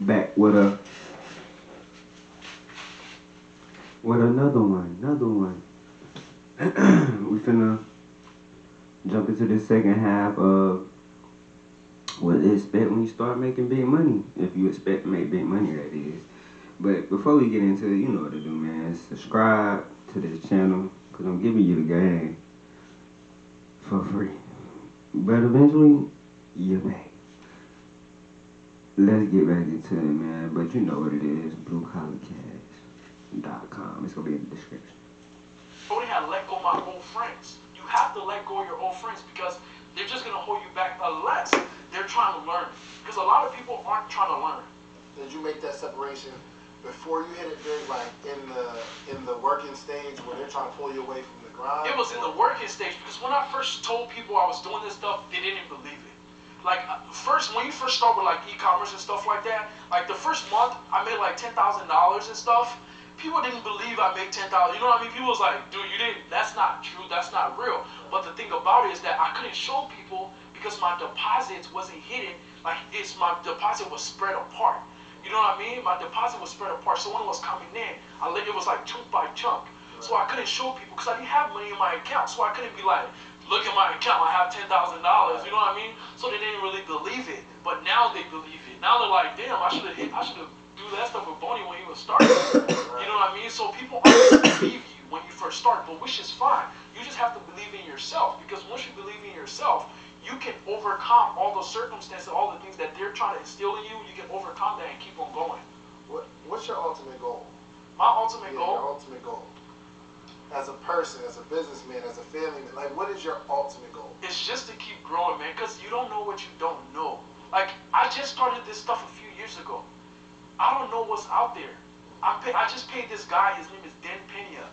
back with another one. We finna jump into the second half of what to expect when you start making big money. If you expect to make big money, that is. But before we get into it, you know what to do, man. Subscribe to this channel, because I'm giving you the game for free. But eventually, you pay. Let's get back into it, man. But you know what it is, bluecollarcash.com. It's going to be in the description. I only had to let go of my old friends. You have to let go of your old friends because they're just going to hold you back unless they're trying to learn. Because a lot of people aren't trying to learn. Did you make that separation before you hit it big, like in the working stage where they're trying to pull you away from the grind? It was in the working stage because when I first told people I was doing this stuff, they didn't believe it. Like when you first start with like e-commerce and stuff like that, like the first month I made like $10,000 and stuff. People didn't believe I made $10,000. You know what I mean? People was like, dude, you didn't. That's not true. That's not real. But the thing about it is that I couldn't show people because my deposits wasn't hidden. Like my deposit was spread apart. You know what I mean? My deposit was spread apart. So when it was coming in, it was like chunk by chunk. So I couldn't show people because I didn't have money in my account. So I couldn't be like, look at my account, I have $10,000. You know what I mean? So they didn't really believe it. But now they believe it. Now they're like, damn, I should have do that stuff with Boney when he was starting. You know what I mean? So people aren't going to believe you when you first start, but which is fine. You just have to believe in yourself because once you believe in yourself, you can overcome all those circumstances, all the things that they're trying to instill in you. You can overcome that and keep on going. What's your ultimate goal? My ultimate goal? Your ultimate goal. As a person, as a businessman, as a family man, like what is your ultimate goal? It's just to keep growing, man, because you don't know what you don't know. Like, I just started this stuff a few years ago. I don't know what's out there. I just paid this guy, his name is Den Pena.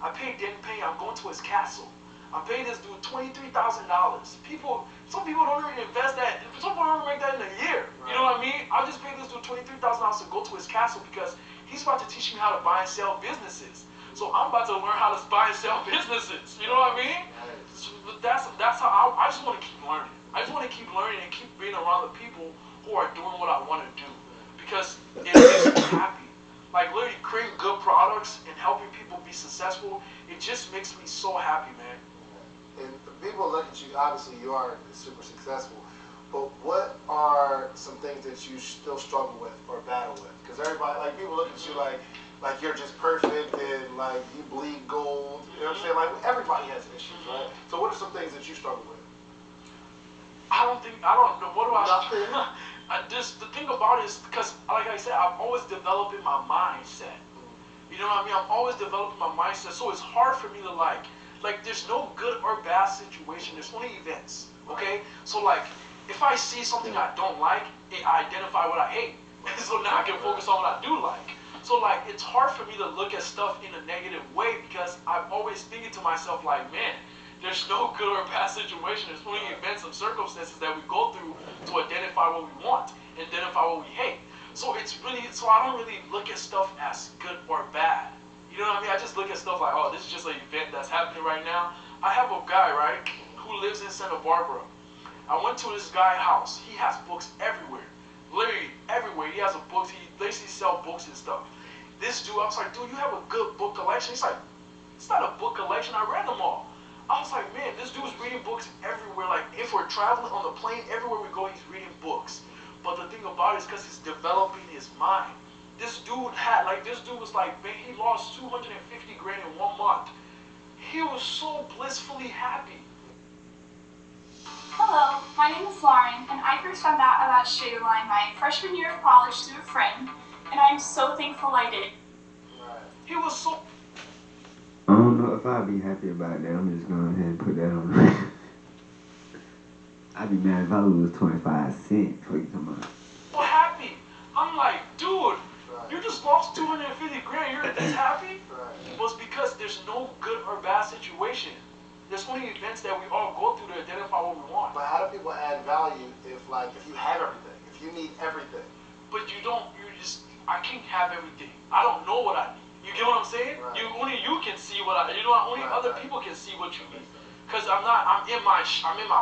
I paid Den Pena, I'm going to his castle. I paid this dude $23,000. Some people don't even invest that. Some people don't even make that in a year. Right. You know what I mean? I just paid this dude $23,000 to go to his castle because he's about to teach me how to buy and sell businesses. So I'm about to learn how to buy and sell businesses. You know what I mean? So that's how I just want to keep learning. I just want to keep learning and keep being around the people who are doing what I want to do. Because it makes me happy. Like literally creating good products and helping people be successful, it just makes me so happy, man. And people look at you, obviously you are super successful, but what are some things that you still struggle with or battle with? Because everybody, like people look at you like you're just perfect and like you bleed gold, you know what I'm saying? Like everybody has issues, right? So what are some things that you struggle with? I don't know, what do I Nothing. The thing about it is because, like I said, I'm always developing my mindset. You know what I mean? I'm always developing my mindset, so it's hard for me to like there's no good or bad situation. There's only events, okay? So like, if I see something I don't like, I identify what I hate. So now I can focus on what I do like. So like, it's hard for me to look at stuff in a negative way because I'm always thinking to myself like, man, there's no good or bad situation. There's only events and circumstances that we go through to identify what we want, identify what we hate. So I don't really look at stuff as good or bad. You know what I mean? I just look at stuff like, oh, this is just an event that's happening right now. I have a guy, right, who lives in Santa Barbara. I went to this guy's house. He has books everywhere. Literally everywhere. He has a book. He basically sells books and stuff. This dude, I was like, dude, you have a good book collection? He's like, it's not a book collection. I read them all. I was like, man, this dude's reading books everywhere. Like, if we're traveling on the plane, everywhere we go, he's reading books. But the thing about it is because he's developing his mind. This dude was like, man, he lost 250 grand in 1 month. He was so blissfully happy. Hello, my name is Lauren, and I first found out about Sugarline my freshman year of college through a friend, and I am so thankful I did. He was so... I don't know if I'd be happy about that. I'm just going ahead and put that on there. I'd be mad if I lose 25 cents. What you talking about? So happy. I'm like, dude, you just lost 250 grand. You're this happy? It was because there's no good or bad situation. There's only events that we all go through to identify what we want. But how do people add value if you have everything, if you need everything? But I can't have everything. I don't know what I need. You get what I'm saying? Right. Only you can see what only other people can see what you need. Cause I'm in my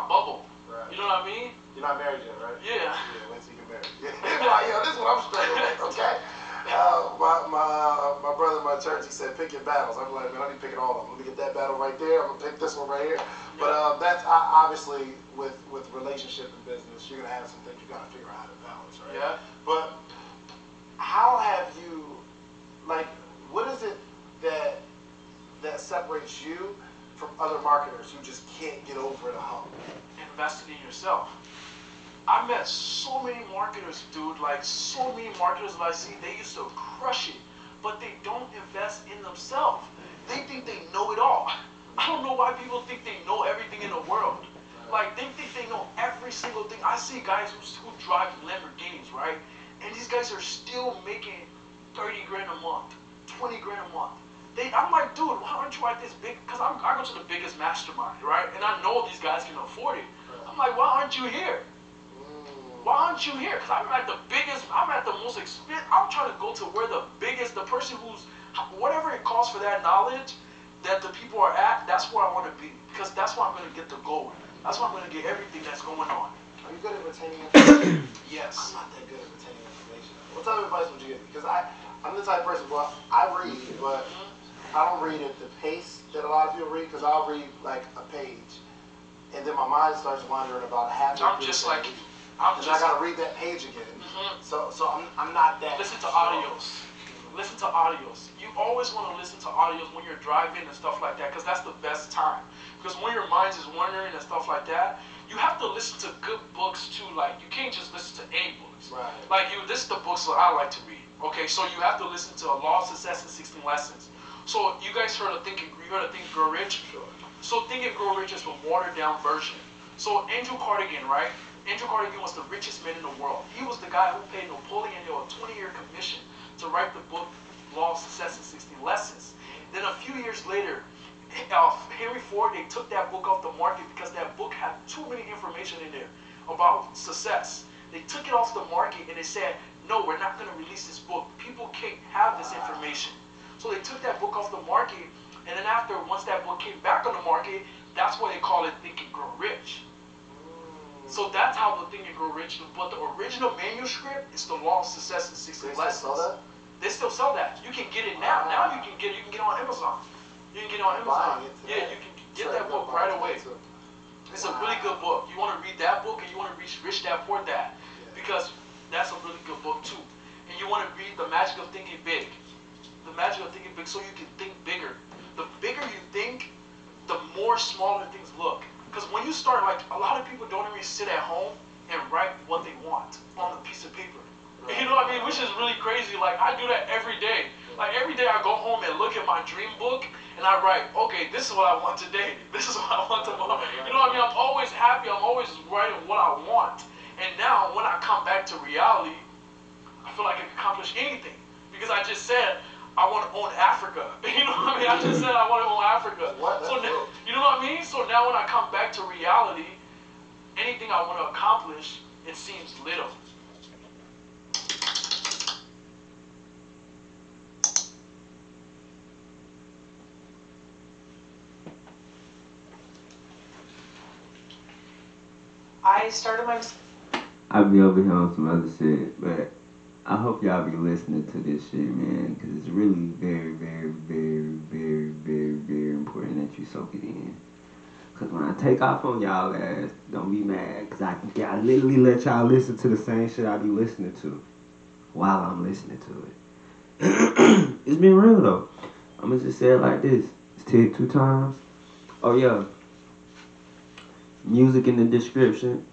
bubble. Right. You know what I mean? You're not married yet, right? Yeah. Yeah, wait till you get married. Yeah. Like, yo, this is what I'm struggling with, okay? My brother in my church, he said, pick your battles. I'm like, man, I need to pick it all of them. Let me get that battle right there. I'm going to pick this one right here. But that's obviously with relationship and business, you're going to have some things you got to figure out how to balance, right? Yeah. But how have you, like, what is it that separates you from other marketers who just can't get over the hump? Investing in yourself. I met so many marketers, dude, like so many marketers that I see, they used to crush it, but they don't invest in themselves. They think they know it all. I don't know why people think they know everything in the world. Like, they think they know every single thing. I see guys who drive Lamborghinis, right? And these guys are still making 30 grand a month, 20 grand a month. I'm like, dude, why aren't you at this big? Because I go to the biggest mastermind, right? And I know these guys can afford it. I'm like, why aren't you here? Why aren't you here? Because I'm at the biggest, I'm at the most expensive. I'm trying to go to where the biggest, the person who's, whatever it costs for that knowledge that the people are at, that's where I want to be. Because that's where I'm going to get the gold. That's where I'm going to get everything that's going on. Are you good at retaining information? Yes. I'm not that good at retaining information. What type of advice would you give me? Because I'm the type of person, well, I read, but I don't read at the pace that a lot of people read, because I'll read like a page, and then my mind starts wandering about half. I'm just like, I gotta read that page again. So I'm not that. Listen to audios. Listen to audios. You always want to listen to audios when you're driving and stuff like that, because that's the best time. Because when your mind is wandering and stuff like that, you have to listen to good books too. Like, you can't just listen to any books. Right. Like, this is the books that I like to read. Okay, so you have to listen to Law of Success in 16 Lessons. So you guys heard of Think and Grow Rich? Sure. So Think and Grow Rich is a watered down version. So Andrew Carnegie, right? Andrew Carnegie was the richest man in the world. He was the guy who paid Napoleon Hill a 20-year commission to write the book Law of Success in 16 Lessons. Then a few years later, Henry Ford, they took that book off the market because that book had too many information in there about success. They took it off the market and they said, no, we're not going to release this book. People can't have this information. So they took that book off the market, and then after, once that book came back on the market, that's why they call it Think and Grow Rich. So that's how the Think and Grow Rich, but the original manuscript is the Law of Success in 16 Lessons. Sell that? They still sell that. You can get it now. Now you can get it on Amazon. You can get it on Amazon. Yeah, you can get that book right away. It's a really good book. You want to read that book, and you want to read Rich Dad Poor Dad, because that's a really good book too. And you want to read The Magic of Thinking Big. The Magic of Thinking Big, so you can think bigger. The bigger you think, the more smaller things look. Because when you start, like, a lot of people don't even sit at home and write what they want on a piece of paper. You know what I mean? Which is really crazy. Like, I do that every day. Like, every day I go home and look at my dream book, and I write, okay, this is what I want today. This is what I want tomorrow. You know what I mean? I'm always happy. I'm always writing what I want. And now, when I come back to reality, I feel like I can accomplish anything. Because I just said, I want to own Africa. You know what I mean? I just said I want to own Africa. So now, you know what I mean? So now when I come back to reality, anything I want to accomplish, it seems little. I started my... I'll be over here on some other shit, but I hope y'all be listening to this shit, man, because it's really very, very, very, very, very, very important that you soak it in. Because when I take off on y'all ass, don't be mad, because I literally let y'all listen to the same shit I be listening to while I'm listening to it. It's been real, though. I'm going to just say it like this. It's Tig 2 times. Oh, yeah. Music in the description.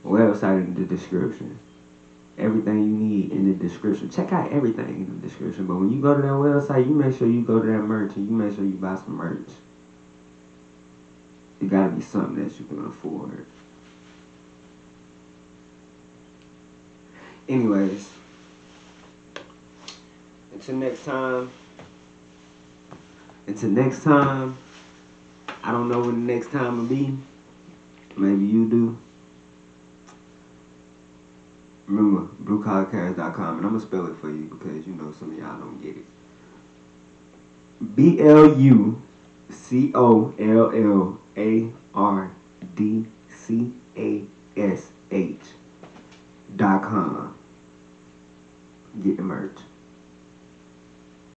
Website in the description. Everything you need in the description. Check out everything in the description. But when you go to that website, you make sure you go to that merch and you make sure you buy some merch. It gotta be something that you can afford. Anyways. Until next time. I don't know when the next time will be. Maybe you do. Remember, bluecollarcash.com, and I'm going to spell it for you because you know some of y'all don't get it. BLUCOLLARDCASH.com. Get the merch.